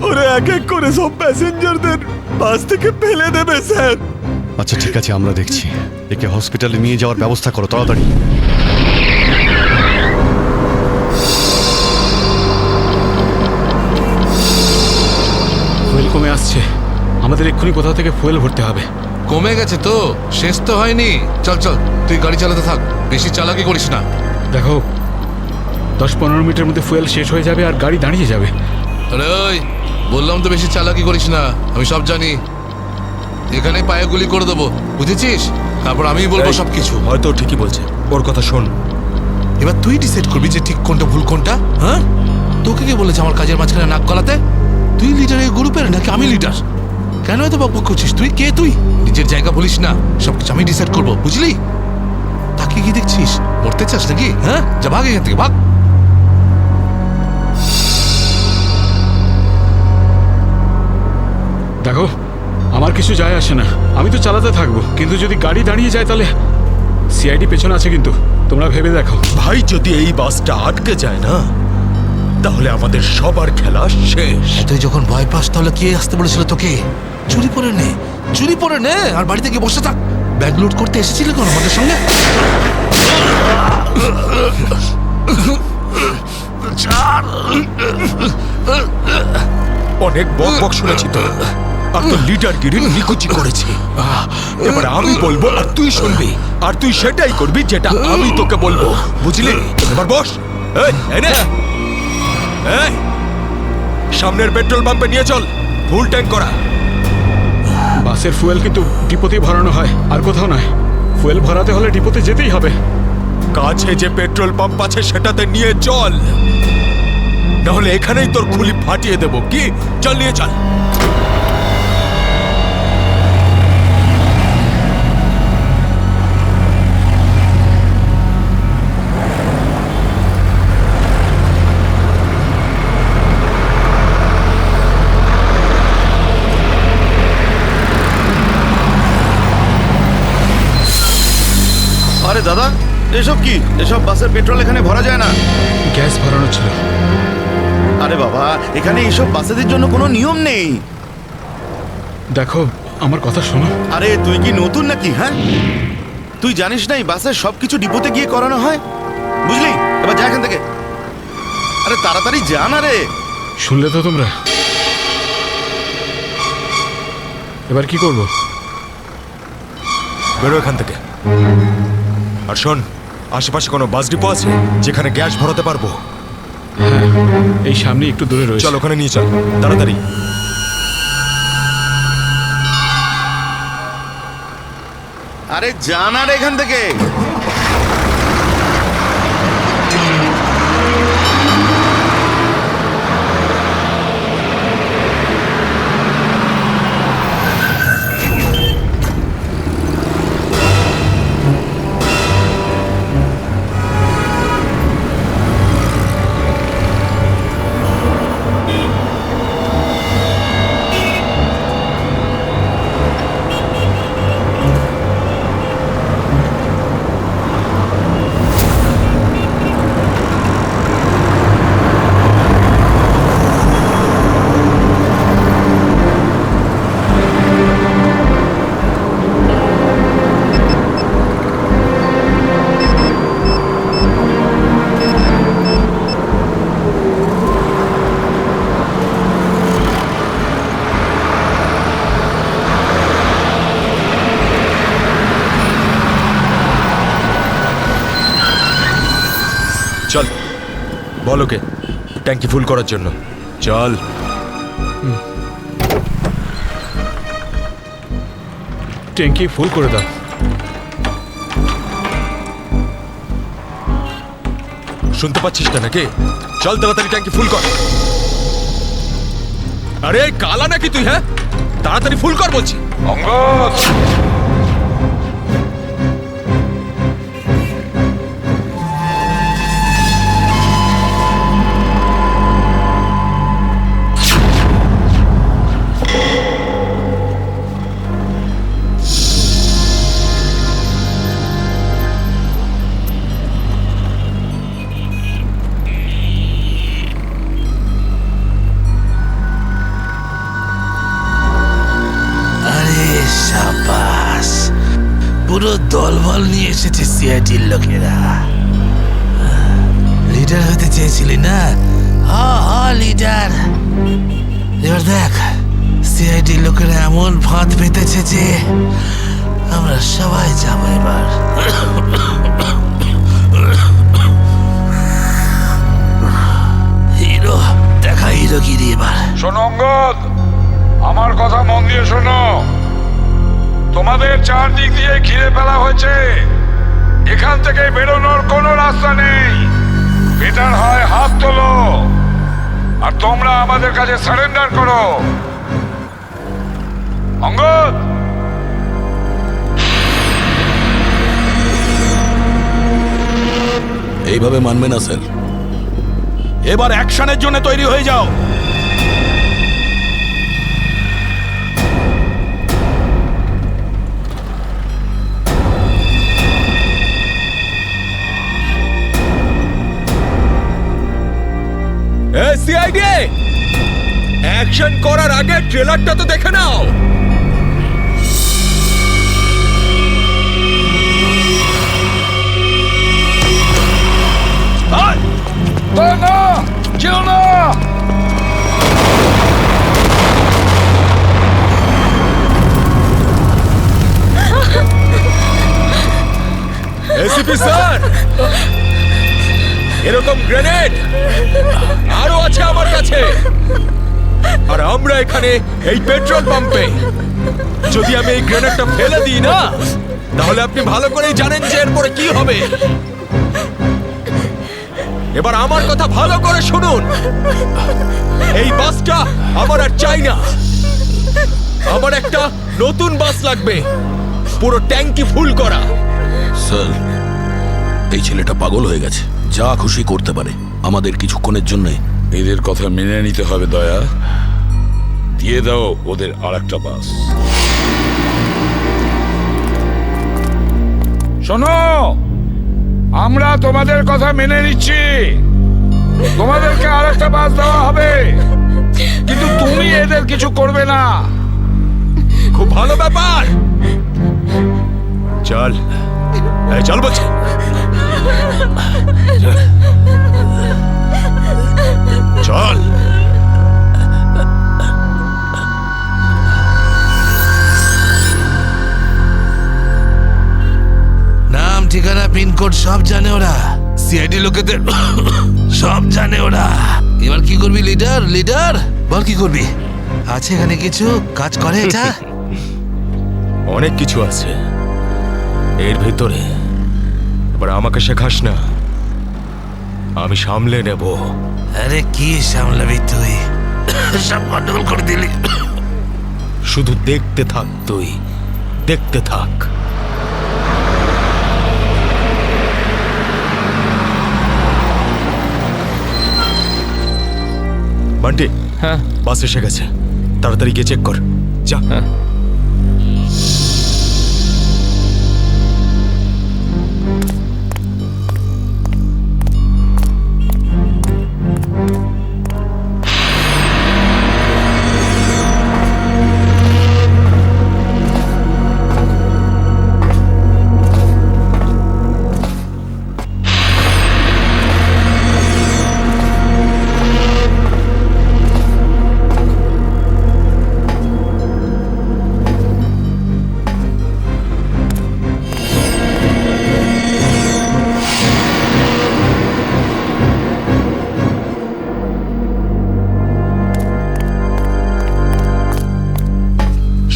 ওরা এক এক করে সব প্যাসেঞ্জারদের বাস থেকে ফেলে দেবে স্যার। আচ্ছা ঠিক আছে, আমরা দেখছি। একে হসপিটালে নিয়ে যাওয়ার ব্যবস্থা করো তাড়াতাড়ি। ফুয়েল কমে আসছে, আমাদের এক্ষুনি কোথাও থেকে ফুয়েল ভরতে হবে। কমে গেছে তো, শেষ তো হয়নি। চল চল, তুই গাড়ি চালাতে থাক, বেশি চালাকি করিস না। দেখো 10-15 মিনিটের মধ্যে ফুয়েল শেষ হয়ে যাবে আর গাড়ি দাঁড়িয়ে যাবে। আরে ওই, বললাম তো বেশি চালাকি করিস না, আমি সব জানি। এখানে পায়ে গুলি করে দেবো, বুঝেছিস? তারপর আমি বলবো সবকিছু। হয়তো ঠিকই বলছে, ওর কথা শোন। এবার তুই ডিসাইড করবি যে ঠিক কোনটা ভুল কোনটা। হ্যাঁ, তোকে কে বলেছে আমার কাজের মাঝখানে নাক গলাতে? তুই লিডার এই গ্রুপের নাকি আমি লিডার? কেন এত বকবক করছিস? তুই কে? তুই নিজের জায়গা বলিস না, সবকিছু আমি ডিসাইড করবো, বুঝলি? তাকে কি দেখছিস? মরতে চাস নাকি? হ্যাঁ, যা ভাগ এখান থেকে, ভাগ। দেখো আমার কিছু যায় আসে না, আমি তো চালাতে থাকবো, কিন্তু যদি গাড়ি দাঁড়িয়ে যায় তাহলে সিআইডি পেছনে আছে, কিন্তু তোমরা ভেবে দেখো। ভাই, যদি এই বাসটা আটকে যায় না, তাহলে আমাদের সবার খেলা শেষ। তুই যখন ভয় পাস তাহলে কে আসতে বলেছিল তোকে? চুরি পরে নে, চুরি পরে নে, আর বাড়িতে গিয়ে বসে থাক। ব্যাগ লোড করতে এসেছিলে কোন আমাদের সঙ্গে? অনেক বক বক শুনেছি তো, আর তো লিডারগিরি নিকুচি করেছি। এবার আমি বলবো আর তুই শুনবি, আর তুই সেটাই করবি যেটা আমি তোকে বলবো, বুঝলি? এবার বস। এই, এই নে। এই, সামনের পেট্রোল পাম্পে নিয়ে চল, ফুল ট্যাঙ্ক করা। বাসের ফুয়েল কিন্তু ডিপোতেই ভরানো হয়, আর কোথাও নয়। ফুয়েল ভরাতে হলে ডিপোতে যেতেই হবে। কাছে যে পেট্রোল পাম্প আছে সেটাতে নিয়ে চল, নাহলে এখানেই তোর খুলি ফাটিয়ে দেবো। কি? চল, নিয়ে চল। আরে দাদা, এসব কি? এসব বাসের পেট্রোল এখানে ভরা যায় না। গ্যাস ভরানো ছিল। আরে বাবা, এখানে এইসব বাসেদের জন্য কোনো নিয়ম নেই। দেখো আমার কথা শোনো। আরে তুই কি নতুন নাকি? হ্যাঁ, তুই জানিস না এই বাসের সবকিছু ডিপোতে গিয়ে করানো হয়, বুঝলি? এবার যা এখান থেকে। আরে তাড়াতাড়ি যা না রে। শুনলে তো তোমরা? এবার কি করব? বেরো এখান থেকে। আর শোন, আশেপাশে কোনো বাস ডিপো আছে যেখানে গ্যাস ভরাতে পারবো? হ্যাঁ, এই সামনে একটু দূরে রয়েছে। চল, ওখানে নিয়ে চল তাড়াতাড়ি। আরে যা না রে এখান থেকে। চল, বল ওকে ট্যাঙ্কি ফুল করার জন্য। চল। ট্যাঙ্কি ফুল করে দাও। শুনতে পাচ্ছিস না নাকি? চল তাড়াতাড়ি ট্যাঙ্কি ফুল কর। আরে কালা নাকি তুই? হ্যাঁ, তাড়াতাড়ি ফুল কর বলছি। অঙ্গদ, পুরো দলবল নিয়ে এসেছে সিআইডির লোকেরা। লিডার হতে চেয়েছিলি না? লিডার। এবার দেখ সিআইডির লোকেরা এমন ফাঁদ পেতেছে যে আমরা সবাই যাবো এবার। হিরো দেখা হিরোগিরি এবার। শোনো অঙ্গদ, আমার কথা মন দিয়ে শোনো। তোমাদের চারদিক দিয়ে ঘিরে ফেলা হয়েছে, এখান থেকে বেরোনোর কোনো রাস্তা নেই। বেটার হয় হাত তোলো আর তোমরা আমাদের কাছে সারেন্ডার করো। অঙ্গদ, এইভাবে মানবে না স্যার। এবার অ্যাকশনের জন্য তৈরি হয়ে যাও। সিআইডি অ্যাকশন করার আগে ট্রেলারটা তো দেখে নাও। না, যেও না। এসিপি স্যার, এরকম গ্রেনেড আরো আছে আমার কাছে। আর আমরা এখানে এই পেট্রোল পাম্পে যদি আমি এই গ্রেনেডটা ফেলে দিই না, তাহলে আপনি ভালো করেই জানেন যে এরপরে কি হবে। এবার আমার কথা ভালো করে শুনুন। এই বাসটা আমার আর চাই না। আমার একটা নতুন বাস লাগবে, পুরো ট্যাঙ্কি ফুল করা। স্যার, এই ছেলেটা পাগল হয়ে গেছে, যা খুশি করতে পারে আমাদের কিছুক্ষণের জন্যে। এদের কথা মেনে নিতে হবে দয়া। দিয়ে দাও ওদের আর একটা বাস। শোনো, আমরা তোমাদের কথা মেনে নিচ্ছি, তোমাদেরকে আর একটা বাস দেওয়া হবে, কিন্তু তুমি এদের কিছু করবে না। খুব ভালো ব্যাপার। চল, এই চল বলছি। চল। নাম ঠিকানা পিনকোড সব জানে ওরা, সিআইডি লোকেদের সব জানে ওরা। এবার কি করবি লিডার? লিডার বল কি করবি? আছে এখানে কিছু কাজ করে এটা? অনেক কিছু আছে এর ভেতরে। এবার আমাকে শেখাস না, আমি সামলে নেব। আরে কি সামলাবি তুই? সব গন্ডগোল করে দিলি। শুধু দেখতে থাক, তুই দেখতে থাক। বান্টি, হ্যাঁ বাস এসে গেছে, তাড়াতাড়ি গিয়ে চেক কর। যা।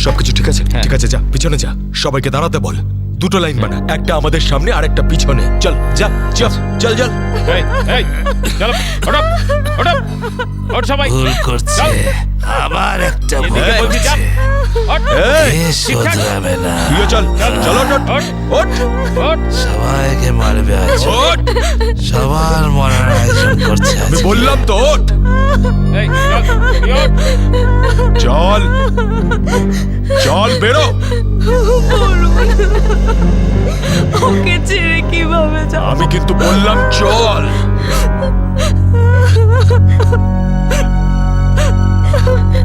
সবকিছু ঠিক আছে? ঠিক আছে, যা পিছনে যা, সবাইকে দাঁড়াতে বল। দুটো লাইন বানা, একটা আমাদের সামনে আর একটা পিছনে। চল যা, চল চল চল। ভুল করছে, আবার একটা ভুল করছে। এ শোধরাবে না। তুইও চল, চল ওঠ, ওঠ। সবাইকে মারবে আজ, ওঠ। সবার মরার আয়োজন করছে আজ। আমি বললাম তো ওঠ। চল চল, বেরো। ওকে ছেড়ে কিভাবে যাব? আমি কিন্তু বললাম চল।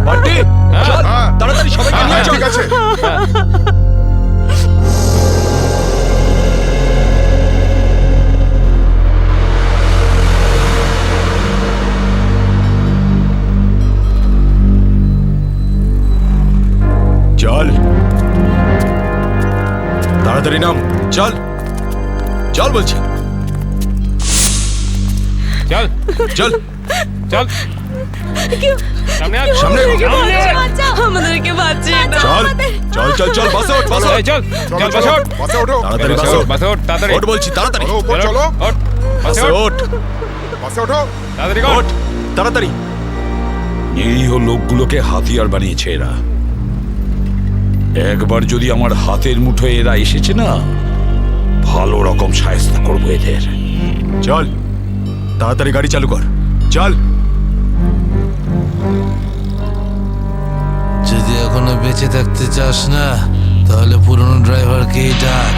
বান্টি, চল তাড়াতাড়ি সবাইকে নিয়ে চল। ঠিক আছে। তাড়াতাড়ি নাম, চল চল বলছি, চল চল চল সামনে আয়। সামনে আমাদেরকে বাঁচিয়ে দাও। চল চল চল চল বাসে ওঠ, বাসে ওঠ। এই চল চল বাসে ওঠ। বাসে ওঠো তাড়াতাড়ি বাসে বাসে ওঠ, ওঠ, বাসে ওঠ, তাড়াতাড়ি ওঠ বলছি, তাড়াতাড়ি উপর চলো ওঠ, বাসে বাসে ওঠ, ওঠ, বাসে ওঠো তাড়াতাড়ি কর। ওঠ তাড়াতাড়ি। নিরীহ লোকগুলোকে হাতিয়ার বানিয়েছে এরা। একবার যদি আমার হাতের মুঠোয় এরা এসেছে না, ভালো রকম শায়েস্তা করবো এদের। চল তাড়াতাড়ি গাড়ি চালু কর, চল। যদি এখনো বেঁচে থাকতে চাস না তাহলে পুরনো ড্রাইভারকেই ডাক।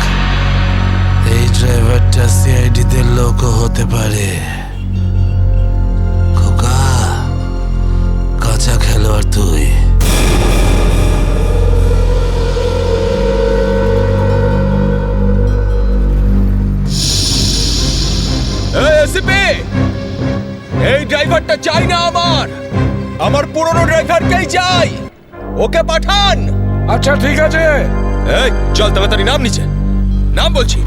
এই ড্রাইভারটা সিআইডি তে লোকও হতে পারে। খোকা, কাঁচা খেলোয়াড় তুই। এসিপি, এই ড্রাইভারটা চাই না আমার পুরনো ড্রাইভারকেই চাই, ওকে পাঠান। আচ্ছা ঠিক আছে এই চল তাড়াতাড়ি নাম নিচে, নাম বলছি।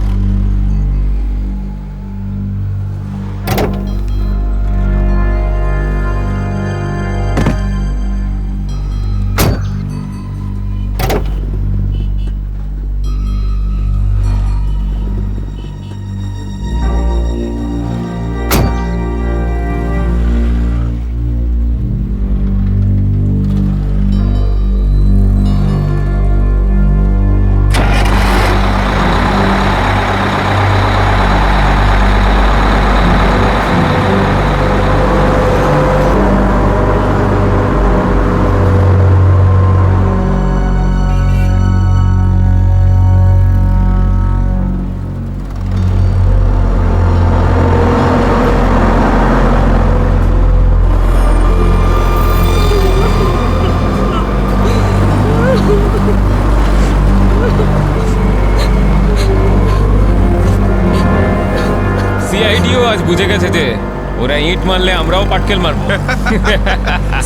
সিআইডিও আজ বুঝে গেছে যে ওরা ইট মারলে আমরাও পাটকেল মারবো।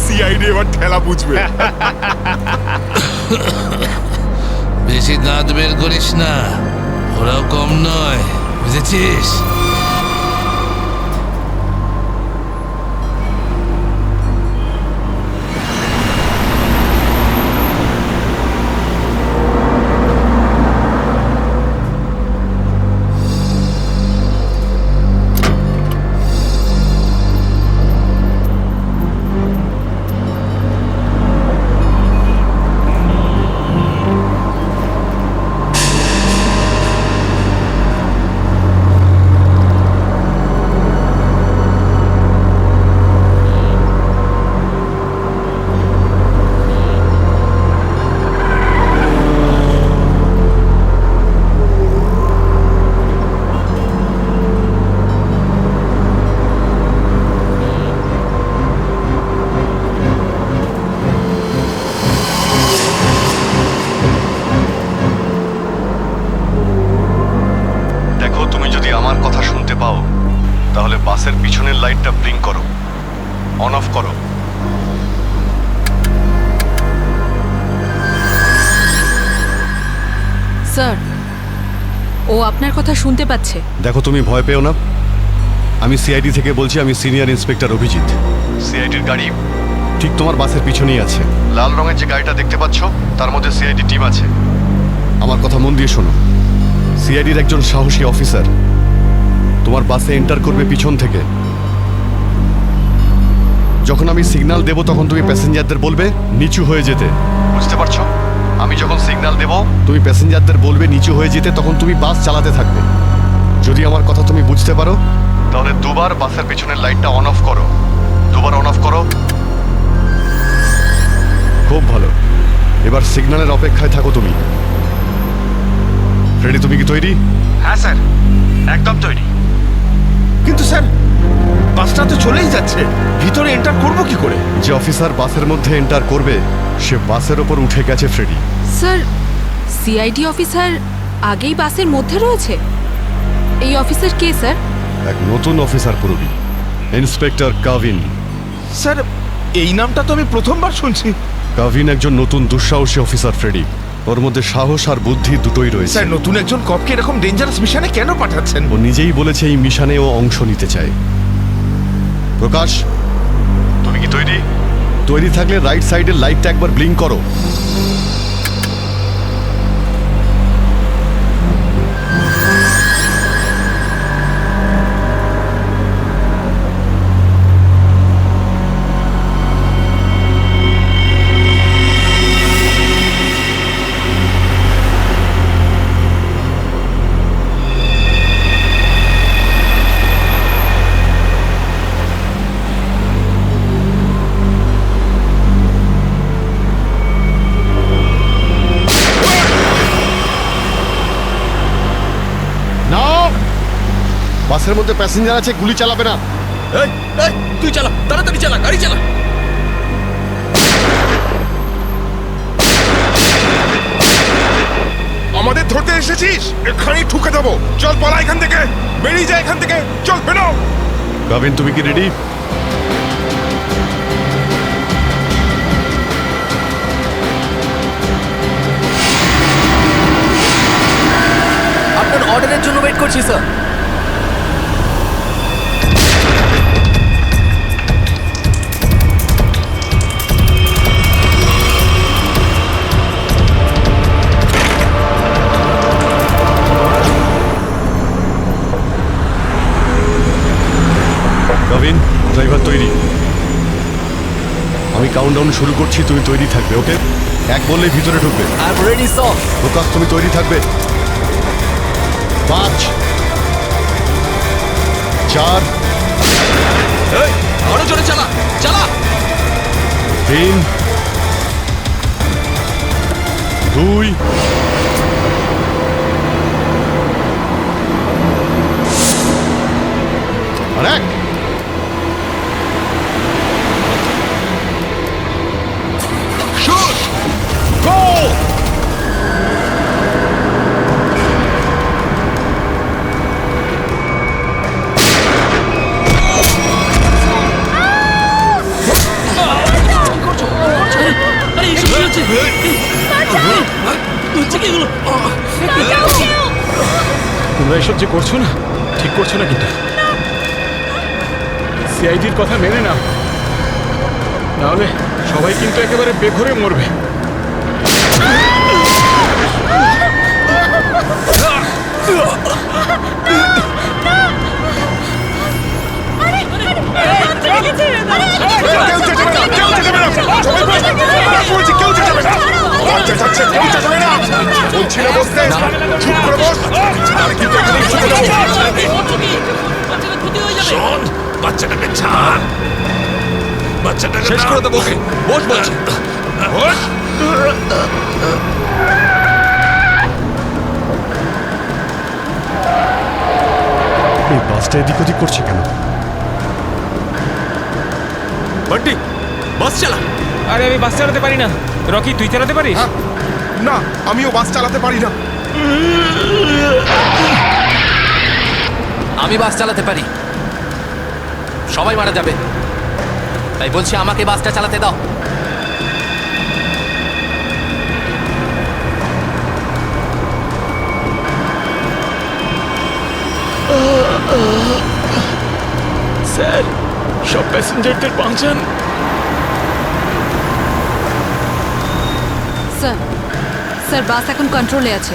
সিআইডি এবার ঠেলা বুঝবে বেশি দাঁত বের করিস না, ওরাও কম নয়, বুঝেছিস? দেখো, তুমি যদি আমার কথা শুনতে পাও তাহলে বাসের পিছনের লাইটটা ব্লিঙ্ক করো, অন অফ করো। স্যার, ও আপনার কথা শুনতে পাচ্ছে। দেখো, তুমি ভয় পেও না, আমি সিআইডি থেকে বলছি, আমি সিনিয়র ইন্সপেক্টর অভিজিৎ। সিআইডির গাড়ি ঠিক তোমার বাসের পিছনেই আছে। লাল রঙের যে গাড়িটা দেখতে পাচ্ছ তার মধ্যে সিআইডি টিম আছে। আমার কথা মন দিয়ে শোনো, সিআইডির একজন সাহসী অফিসার তোমার বাসে এন্টার করবে পিছন থেকে। যখন আমি সিগন্যাল দেব তখন তুমি প্যাসেঞ্জারদের বলবে নিচু হয়ে যেতে, বুঝতে পারছো? আমি যখন সিগন্যাল দেব তুমি প্যাসেঞ্জারদের বলবে নিচু হয়ে যেতে, তখন তুমি বাস চালাতে থাকবে। যদি আমার কথা তুমি বুঝতে পারো তাহলে দুবার বাসের পেছনের লাইটটা অন অফ করো, দুবার অন অফ করো। খুব ভালো, এবার সিগন্যালের অপেক্ষায় থাকো তুমি। ফ্রেডি, তুমি কি তৈরি? হ্যাঁ স্যার, একদম তৈরি। কিন্তু স্যার, বাসটা তো চলেই যাচ্ছে, ভিতরে এন্টার করব কি করে? যে অফিসার বাসের মধ্যে এন্টার করবে সে বাসের ওপর উঠে গেছে ফ্রেডি। স্যার, সিআইডি অফিসার আগেই বাসের মধ্যে রয়েছে। এই অফিসার কে স্যার? এক নতুন অফিসার পুরবি, ইন্সপেক্টর কাভিন। স্যার, এই নামটা তো আমি প্রথমবার শুনছি। কাভিন একজন নতুন দুঃসাহসী অফিসার ফ্রেডি। ওর মধ্যে সাহস আর বুদ্ধি দুটোই রয়েছে। স্যার নতুন একজন কপকে এরকম ডেঞ্জারাস মিশনে কেন পাঠাচ্ছেন? ও নিজেই বলেছে এই মিশনে ও অংশ নিতে চায়। প্রকাশ, তুমি কি তৈরি? তৈরি থাকলে রাইট সাইডের লাইটটা একবার ব্লিঙ্ক করো। বাসের মধ্যে প্যাসেঞ্জার আছে, গুলি চালাবে না। তুই চালা, তাড়াতাড়ি চালা, গাড়ি চালা। আমাদের ধরতে এসেছিস? এখানেই ঠুকে দেবো। চল পালা এখান থেকে, বেরিয়ে যা এখান থেকে, চল বেরো। গাভিন, তুমি কি রেডি? আপনার অর্ডারের জন্য ওয়েট করছি স্যার। গাভিন, ড্রাইভার তৈরি। আমি কাউন্টডাউন শুরু করছি, তুমি তৈরি থাকবে। ওকে, এক বললেই ভিতরে ঢুকবে। I am ready sir. Prakash, তুমি তৈরি থাকবে। 5 4 আরো জোরে চালা, চালা। 3 2 আর 1। শুট, গো। তোমরা এসব যে করছো না, ঠিক করছো না কিন্তু। সিআইডির কথা মেনে নাও, নাহলে সবাই কিন্তু একেবারে বেঘরে মরবে। বলছি না বসতে, চুপ করে বস। আর কিন্তু এখানেই ঠুকে দেবো। শোন, বাচ্চাটাকে ছাড়। বাচ্চাটাকে শেষ করে দেবো ওকে। বস বলছি, বস। এই বাসটা এদিক ওদিক করছে কেন? বান্টি, বাস চালা। আরে আমি বাস চালাতে পারি না। রকি, তুই চালাতে পারিস? না, আমিও বাস চালাতে পারি না। আমি বাস চালাতে পারি। সবাই মারা যাবে, তাই বলছি আমাকে বাসটা চালাতে দাও। স্যার, সব প্যাসেঞ্জারদের বাঁচান। স্যার, স্যার বাস এখন কন্ট্রোলে আছে।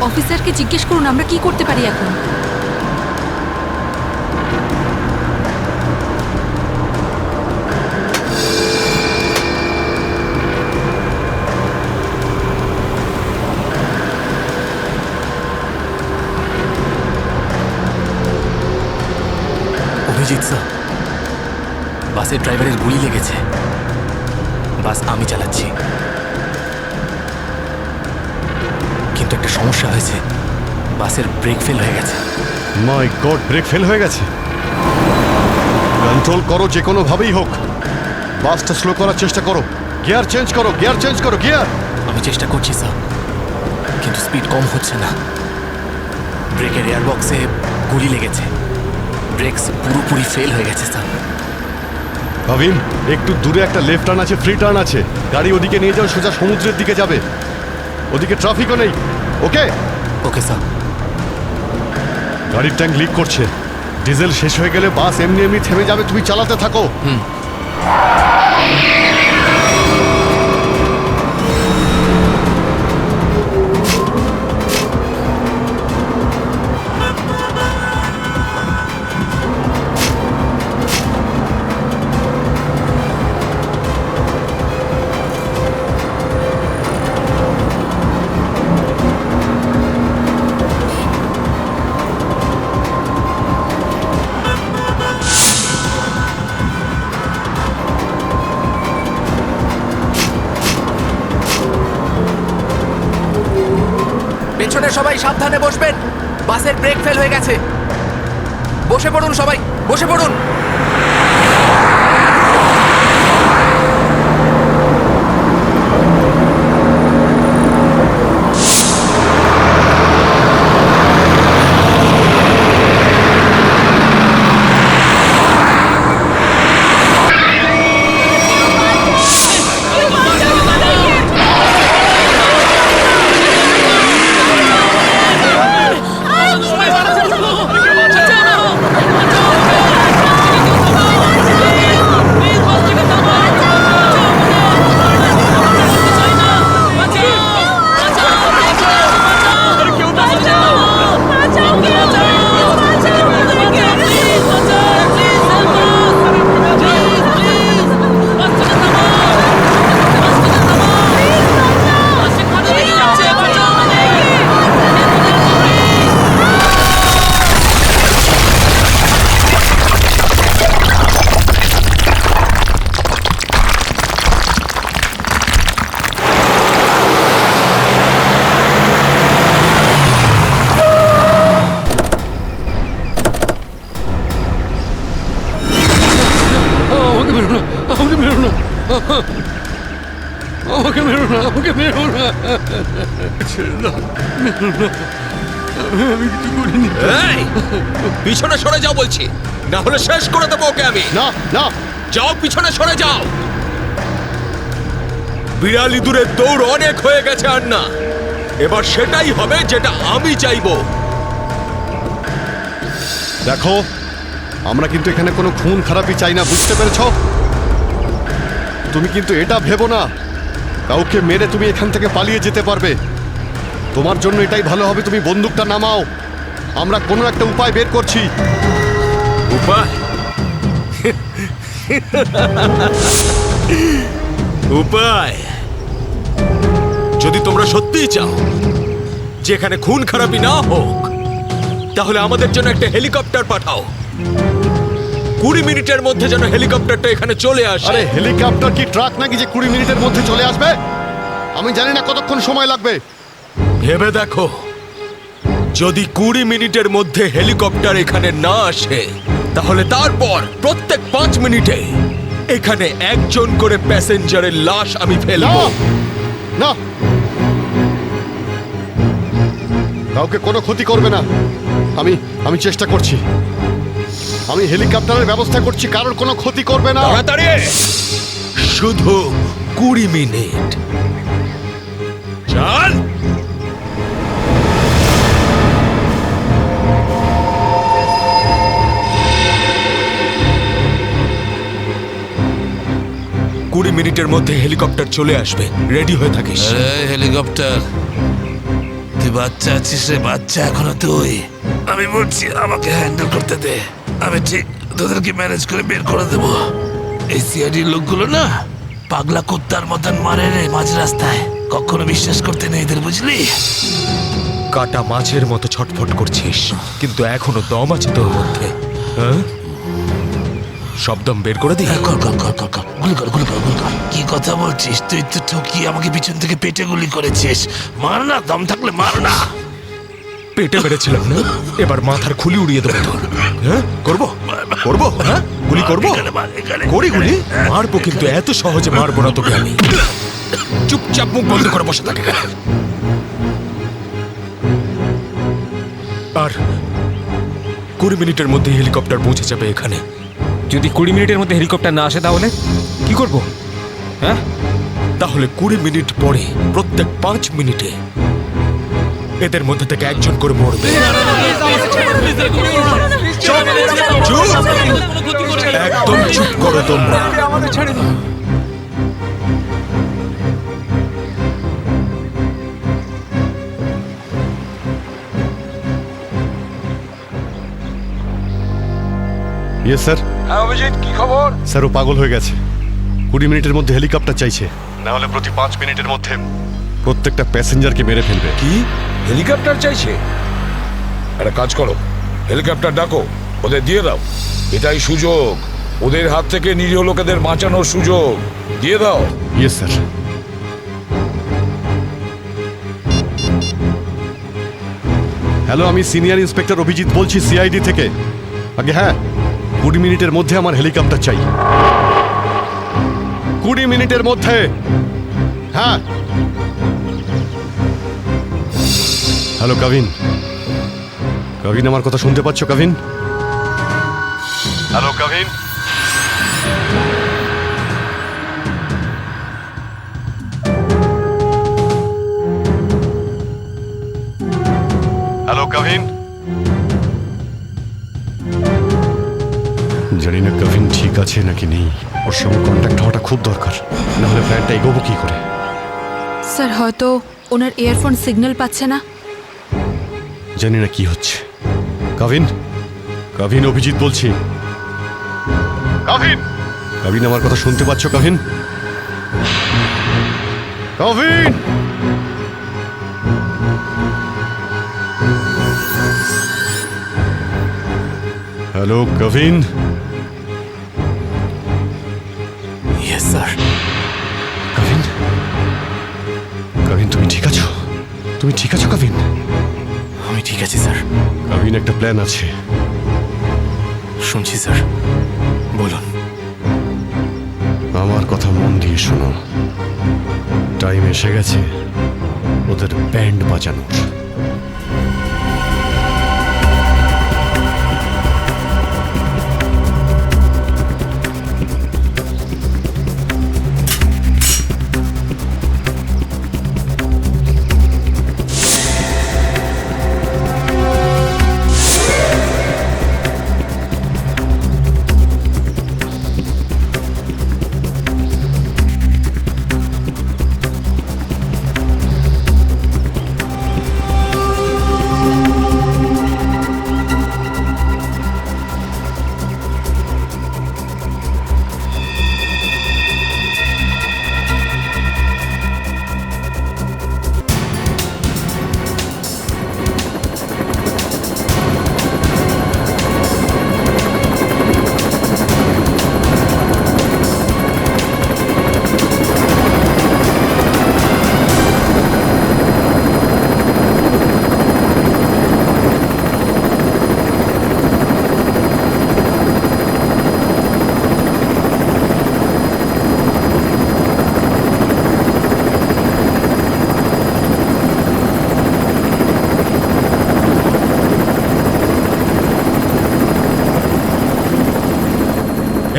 অফিসারকে জিজ্ঞেস করুন আমরা কি করতে পারি এখন। অভিজিৎ স্যার, বাসের ড্রাইভারের গুলি লেগেছে। বাস আমি চালাচ্ছি, কিন্তু একটা সমস্যা হয়েছে। বাসের ব্রেক ফেল হয়ে গেছে। মাই গড, ব্রেক ফেল হয়ে গেছে। কন্ট্রোল করো যে কোনো ভাবেই হোক। বাসটা স্লো করার চেষ্টা করো। গিয়ার চেঞ্জ করো, গিয়ার চেঞ্জ করো, গিয়ার। আমি চেষ্টা করছি স্যার, কিন্তু স্পিড কম হচ্ছে না। ব্রেকের এয়ারবক্সে গুলি লেগেছে। ব্রেকস পুরোপুরি ফেল হয়ে গেছে স্যার। ভাবিন, একটু দূরে একটা লেফট টার্ন আছে, ফ্রি টার্ন আছে। গাড়ি ওদিকে নিয়ে যাও, সোজা সমুদ্রের দিকে যাবে। ওদিকে ট্রাফিকও নেই। ওকে ওকে স্যার। গাড়ির ট্যাঙ্ক লিক করছে। ডিজেল শেষ হয়ে গেলে বাস এমনি এমনি থেমে যাবে, তুমি চালাতে থাকো। পেছনে সবাই সাবধানে বসবেন, বাসের ব্রেক ফেল হয়ে গেছে। বসে পড়ুন সবাই, বসে পড়ুন। এই, পিছনে সরে যাও বলছি, না হলে শেষ করে দেবো ওকে আমি। না না, যাও, পিছনে সরে যাও। বিড়াল ইঁদুরের দৌড় অনেক হয়ে গেছে আর না। এবার সেটাই হবে যেটা আমি চাইবো। দেখো, আমরা কিন্তু এখানে কোনো খুন খারাপি চাই না, বুঝতে পেরেছো? তুমি কিন্তু এটা ভেবো না কাউকে মেরে তুমি এখান থেকে পালিয়ে যেতে পারবে। তোমার জন্য এটাই ভালো হবে, তুমি বন্দুকটা নামাও। আমরা কোনো একটা উপায় বের করছি। উপায়? উপায়? যদি তোমরা সত্যিই চাও যেখানে খুন খারাপি না হোক, তাহলে আমাদের জন্য একটা হেলিকপ্টার পাঠাও। 20 মিনিটের মধ্যে যেন হেলিকপ্টারটা এখানে চলে আসে। আরে হেলিকপ্টার কি ট্রাক নাকি যে 20 মিনিটের মধ্যে চলে আসবে? আমি জানি না কতক্ষণ সময় লাগবে। ভেবে দেখো, যদি 20 মিনিটের মধ্যে হেলিকপ্টার এখানে না আসে, তাহলে তারপর প্রত্যেক 5 মিনিটে এখানে একজন করে প্যাসেঞ্জারের লাশ আমি ফেলবো। না, কাউকে কোনো ক্ষতি করবে না। আমি চেষ্টা করছি। আমি হেলিকপ্টারের ব্যবস্থা করছি, কারোর কোনো ক্ষতি করবে না। তাড়াতাড়ি, শুধু 20 মিনিট। চল। কুড়ি মিনিটের মধ্যে হেলিকপ্টার চলে আসবে, রেডি হয়ে থাকিস। হেলিকপ্টার, তুই বাচ্চা আছিস রে, বাচ্চা এখনো তুই। আমি বলছি আমাকে হ্যান্ডেল করতে দে, আমি ঠিক তোদেরকে ম্যানেজ করে বের করে দেবো। এই সিআইডির লোকগুলো না পাগলা কুত্তার মতন মারে রে মাঝ রাস্তায়, কখনো বিশ্বাস করতে নেই এদের, বুঝলি? কাটা মাছের মতো ছটফট করছিস, কিন্তু এখনো দম আছে তোর মধ্যে। হ্যাঁ, সব দম বের করে দি। কর কর কর কর কর, গুলি কর গুলি কর গুলি কর। কি কথা বলছিস? তুই তো ঠকিয়ে আমাকে পিছন থেকে পেটে গুলি করেছিস। মার না, দম থাকলে মার না। পেটে মেরেছিলাম না, এবার মাথার খুলি উড়িয়ে দেবো তোর। হ্যাঁ, করবো করবো, হ্যাঁ গুলি করবো, করি গুলি মারবো, কিন্তু এত সহজে মারবো না তোকে আমি। চুপচাপ মুখ বন্ধ করে বসে থাকে। আর 20 মিনিটের মধ্যে হেলিকপ্টার পৌঁছে যাবে এখানে। যদি 20 মিনিটের মধ্যে হেলিকপ্টার না আসে তাহলে কি করব? হ্যাঁ, তাহলে 20 মিনিট পরে প্রত্যেক 5 মিনিটে এদের মধ্যে থেকে একজন করে মরবে। চুপ! একদম চুপ করো তোমরা। Yes sir. হ্যাঁ অভিজিৎ, কি খবর? স্যার ও পাগল হয়ে গেছে। 20 মিনিটের মধ্যে হেলিকপ্টার চাইছে, না হলে প্রতি 5 মিনিটের মধ্যে প্রত্যেকটা প্যাসেঞ্জারকে মেরে ফেলবে। কি হেলিকপ্টার চাইছে? একটা কাজ করো, হেলিকপ্টার ডাকো, ওদের দিয়ে দাও। এটাই সুযোগ, ওদের হাত থেকে নিরীহ লোকেদের বাঁচানোর সুযোগ। দিয়ে দাও। Yes sir. হ্যালো, আমি সিনিয়র ইন্সপেক্টর অভিজিৎ বলছি সিআইডি থেকে। আগে হ্যাঁ, 20 মিনিটের মধ্যে আমার হেলিকপ্টার চাই। 20 মিনিটের মধ্যে। হ্যাঁ। হ্যালো কাভিন, কাভিন আমার কথা শুনতে পাচ্ছ কাভিন? হ্যালো কাভিন। হ্যালো কাভিন। জানি না কাভিন ঠিক আছে নাকি নেই। ওর সঙ্গে কন্ট্যাক্ট হওয়াটা খুব দরকার, না হলে প্ল্যানটা এগোবো কি করে? স্যার হয়তো ওনার ইয়ারফোন সিগন্যাল পাচ্ছে না। জানি না কি হচ্ছে। কাভিন, কাভিন অভিজিৎ বলছি। কাভিন, কাভিন আমার কথা শুনতে পাচ্ছ Kavin? Kavin. Hello Kavin. Yes sir. Kavin, Kavin তুমি ঠিক আছো? তুমি ঠিক আছো কাভিন? আমি ঠিক আছি স্যার। কাভিন একটা প্ল্যান আছে। শুনছি স্যার, বলুন। আমার কথা মন দিয়ে শোনো। টাইম এসে গেছে ওদের ব্যান্ড বাজানোর।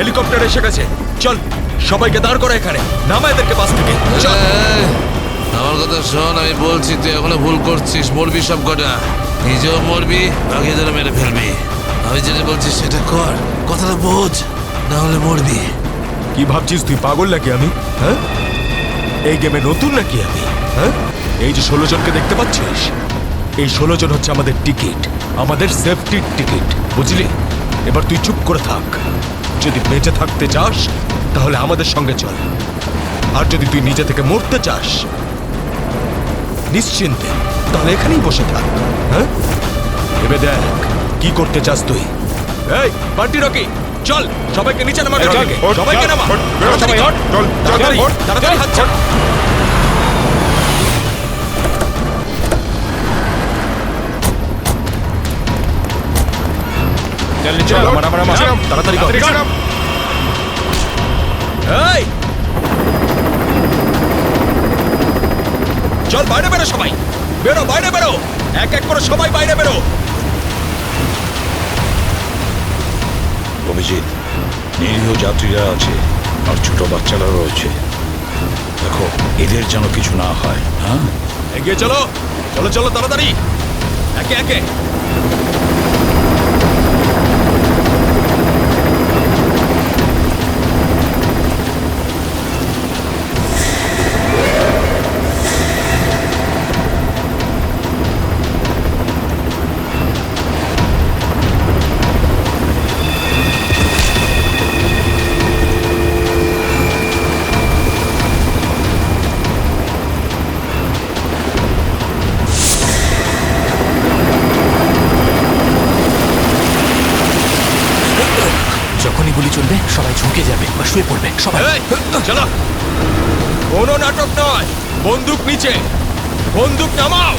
হেলিকপ্টার এসে গেছে। চল সবাইকে দাঁড় করা এখানে, নামা এদেরকে বাস থেকে। চল। আমার কথা শোন, আমি বলছি তুই এখনো ভুল করছিস। মরবি সব কটা, নিজেও মরবি, বাকিদের মেরে ফেলবি। আমি যেটা বলছি সেটা কর, কথাটা বোঝ, না হলে মরবি। কি ভাবছিস তুই পাগল নাকি আমি? হ্যাঁ, এই গেমে নতুন নাকি আমি? হ্যাঁ, এই যে 16 জনকে দেখতে পাচ্ছিস, এই 16 জন হচ্ছে আমাদের টিকিট, আমাদের সেফটির টিকিট, বুঝলি? এবার তুই চুপ করে থাক। যদি বেঁচে থাকতে চাস তাহলে আমাদের সঙ্গে চল, আর যদি তুই নিজে থেকে মরতে চাস নিশ্চিন্তে তাহলে এখানেই বসে থাক। হ্যাঁ, ভেবে দেখ কি করতে চাস তুই। এই বান্টি রকি, চল সবাইকে নিচে নামা। সবাইকে নামা, তাড়াতাড়ি তাড়াতাড়ি হাত ছাড়। তাড়াতাড়ি কর। এই চল বাইরে বেরো, সবাই বেরো, বাইরে বেরো, এক এক করে সবাই বাইরে বেরো। অভিজিৎ, নিরীহ যাত্রীরা আছে আর ছোট বাচ্চারা রয়েছে। দেখো এদের যেন কিছু না হয়। হ্যাঁ, এগিয়ে চলো, চলো চলো তাড়াতাড়ি, একে একে। যখনই গুলি চলবে সবাই ঝুঁকে যাবে বা শুয়ে পড়বে সবাই। এই, চলো, কোনো নাটক নয়, বন্দুক নিচে, বন্দুক নামাও।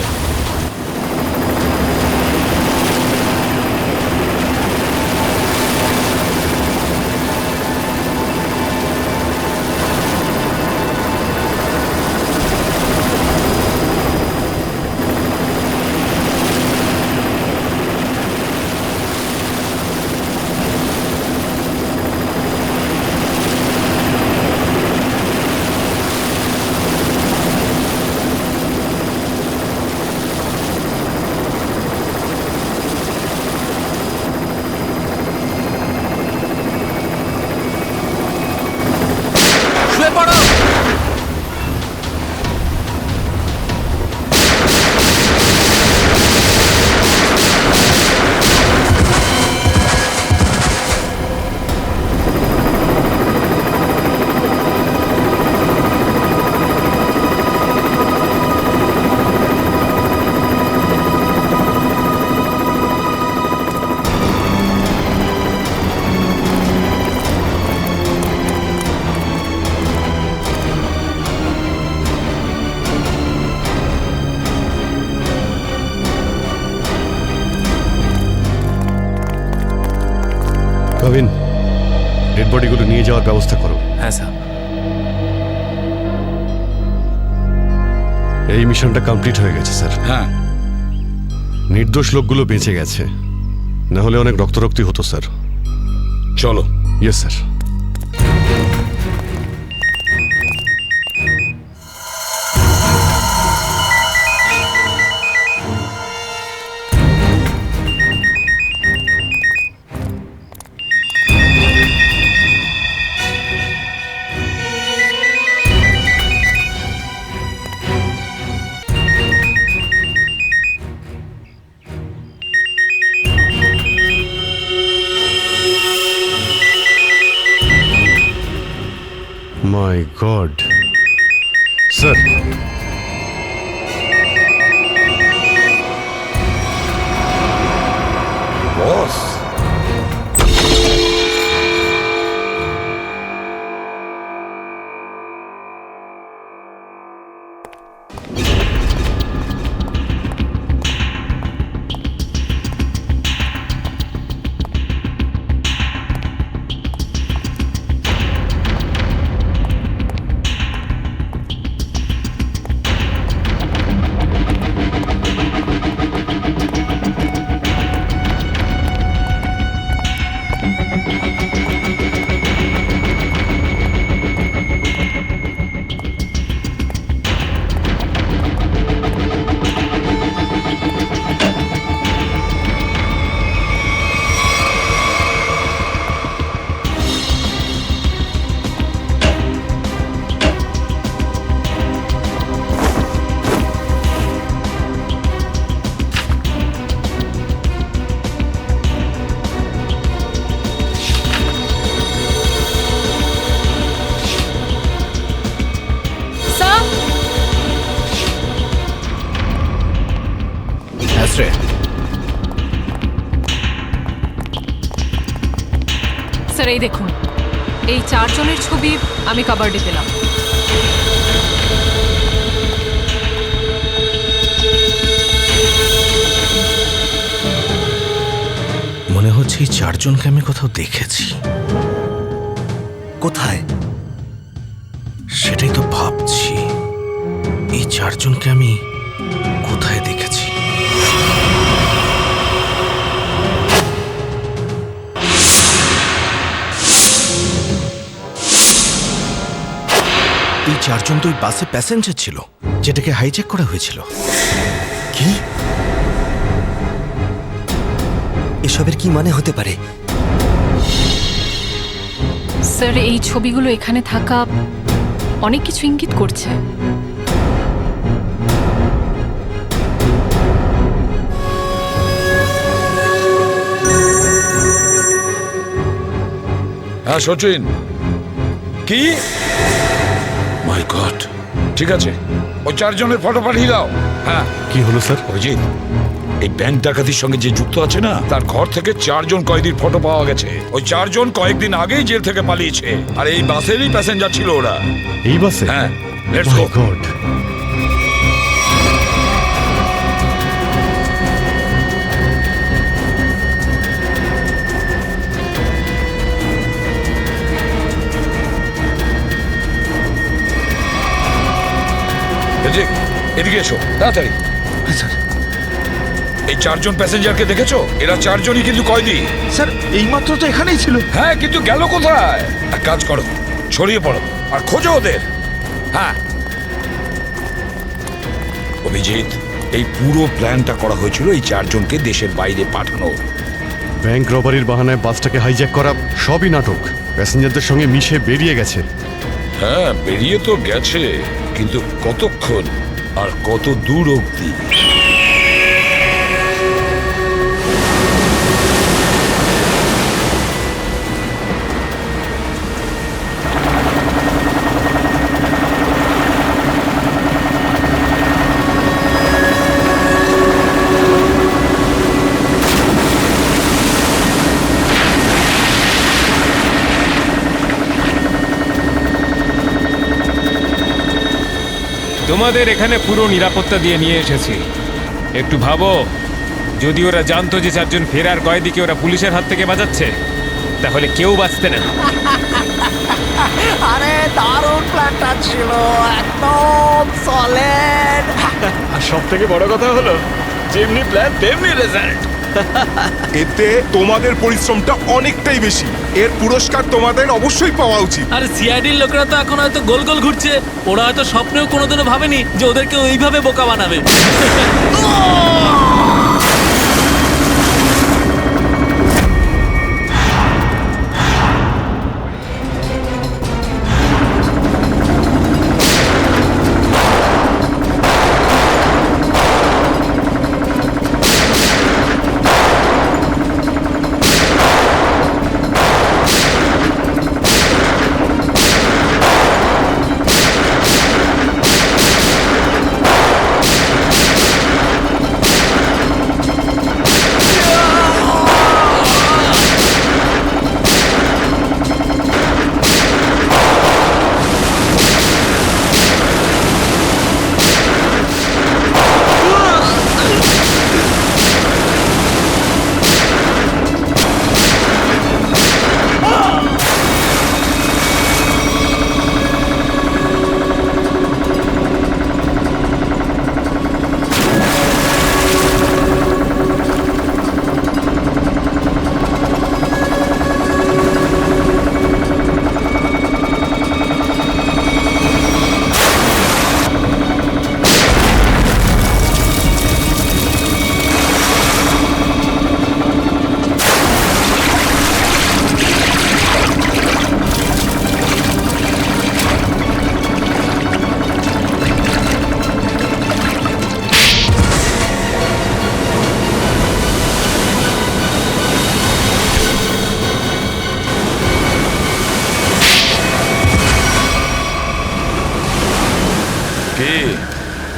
শুয়ে পড়ো। কবিন, ডেড বডিগুলো নিয়ে যাওয়ার ব্যবস্থা করো। হ্যাঁ স্যার। এই মিশনটা কমপ্লিট হয়ে গেছে স্যার। হ্যাঁ, নির্দোষ লোকগুলো বেঁচে গেছে, না হলে অনেক রক্তারক্তি হতো স্যার। চলো। Yes sir. My god sir, boss, sir এই দেখুন, এই 4 জনের ছবি আমি কাবার্ডে পেলাম। মনে হচ্ছে এই 4 জনকে আমি কোথাও দেখেছি। কোথায় সেটাই তো ভাবছি। এই 4 জনকে আমি কোথায় দেখেছি? এই চারজন তো ওই বাসে প্যাসেঞ্জার ছিল যেটাকে হাইজ্যাক করা হয়েছিল। কি এসবের কি মানে হতে পারে? স্যার, এই ছবিগুলো এখানে থাকা অনেক কিছু ইঙ্গিত করছে। হ্যাঁ সচিন, কি? মাই গড, ঠিক আছে, ওই চারজনের ফটো পাঠিয়ে দাও। হ্যাঁ, কি হলো স্যার? অভিজিৎ, এই ব্যাংক ডাকাতির সঙ্গে যে যুক্ত আছে না, তার ঘর থেকে 4 জন কয়েদির ফটো পাওয়া গেছে। ওই 4 জন কয়েকদিন আগেই জেল থেকে পালিয়েছে, আর এই বাসেরই প্যাসেঞ্জার ছিল ওরা। এই বাসে? হ্যাঁ, লেটস গো। গড, এদিকে এসো তাড়াতাড়ি। এই 4 জন প্যাসেঞ্জারকে দেখেছো? এরা 4 জনই কিন্তু কয়েদি। স্যার এইমাত্র তো এখানেই ছিল। হ্যাঁ, কিন্তু গেল কোথায়? এক কাজ করো, ছড়িয়ে পড়ো আর খোঁজো ওদের। হ্যাঁ অভিজিৎ, এই পুরো প্ল্যানটা করা হয়েছিল এই 4 জনকে দেশের বাইরে পাঠানো। ব্যাংক রবারির বাহানায় বাসটাকে হাইজ্যাক করা সবই নাটক। প্যাসেঞ্জারদের সঙ্গে মিশে বেরিয়ে গেছে। হ্যাঁ, বেরিয়ে তো গেছে, কিন্তু কতক্ষণ আর কত দূর অবধি? তোমাদের এখানে পুরো নিরাপত্তা দিয়ে নিয়ে এসেছি। একটু ভাবো, যদি ওরা জানতো যে 4 জন ফেরার কয়েদিকে ওরা পুলিশের হাত থেকে বাঁচাচ্ছে, তাহলে কেউ বাঁচতে না। আরে দারুণ প্ল্যানটা ছিল, একদম সলিড। আর সব থেকে বড় কথা হলো, যেমনি প্ল্যান তেমনি রেজাল্ট। এতে তোমাদের পরিশ্রমটা অনেকটাই বেশি। এর পুরস্কার তোমাদের অবশ্যই পাওয়া উচিত। আর সিআইডির লোকেরা তো এখন হয়তো গোল গোল ঘুরছে। ওরা হয়তো স্বপ্নেও কোনোদিনও ভাবেনি যে ওদেরকে ওইভাবে বোকা বানাবে।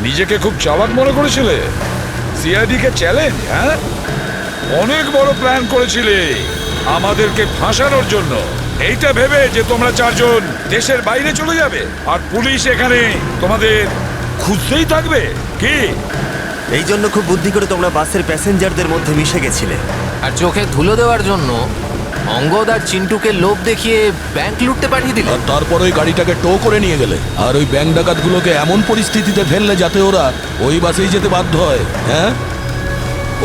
নিজেকে খুব চালাক মনে করেছিলে? সিআইডি কে চ্যালেঞ্জ? হ্যাঁ, অনেক বড় প্ল্যান করেছিলে আমাদেরকে ফাঁসানোর জন্য। এইটা ভেবে যে তোমরা 4 জন দেশের বাইরে চলে যাবে আর পুলিশ এখানে তোমাদের খুঁজতেই থাকবে কি? এই জন্য খুব বুদ্ধি করে তোমরা বাসের প্যাসেঞ্জারদের মধ্যে মিশে গেছিলে। আর চোখে ধুলো দেওয়ার জন্য অঙ্গদ আর চিন্টুকে লোভ দেখিয়ে ব্যাংক লুটতে পাঠিয়ে দিলে। আর তারপর ওই গাড়িটাকে টো করে নিয়ে গেলে, আর ওই ব্যাংক ডাকাতগুলোকে এমন পরিস্থিতিতে ফেললে যাতে ওরা ওই বাসেই যেতে বাধ্য হয়। হ্যাঁ,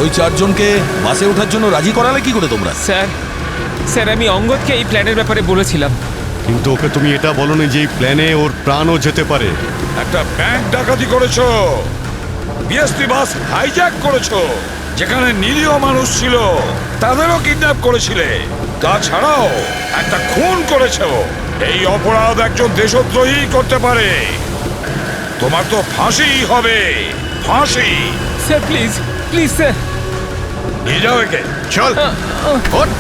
ওই 4 জনকে বাসে ওঠার জন্য রাজি করালে কি করে তোমরা? স্যার, আমি অঙ্গদকে এই প্ল্যানের ব্যাপারে বলেছিলাম, কিন্তু ওকে তুমি এটা বলনি যে এই প্ল্যানে ওর প্রাণও যেতে পারে। একটা ব্যাংক ডাকাতি করেছো, বিএসটি বাস হাইজ্যাক করেছো, যেখানে নিরীহ মানুষ ছিল তাদেরও কিডন্যাপ করেছিলে, তাছাড়াও একটা খুন করেছো। এই অপরাধ একজন দেশদ্রোহী করতে পারে। তোমার তো ফাঁসি হবে, ফাঁসি। Sir please please sir. নিয়ে যাও একে, চল ওঠ।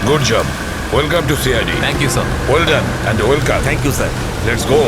Good job, welcome to CID. Thank you sir. Well done and welcome. Thank you sir. Let's go.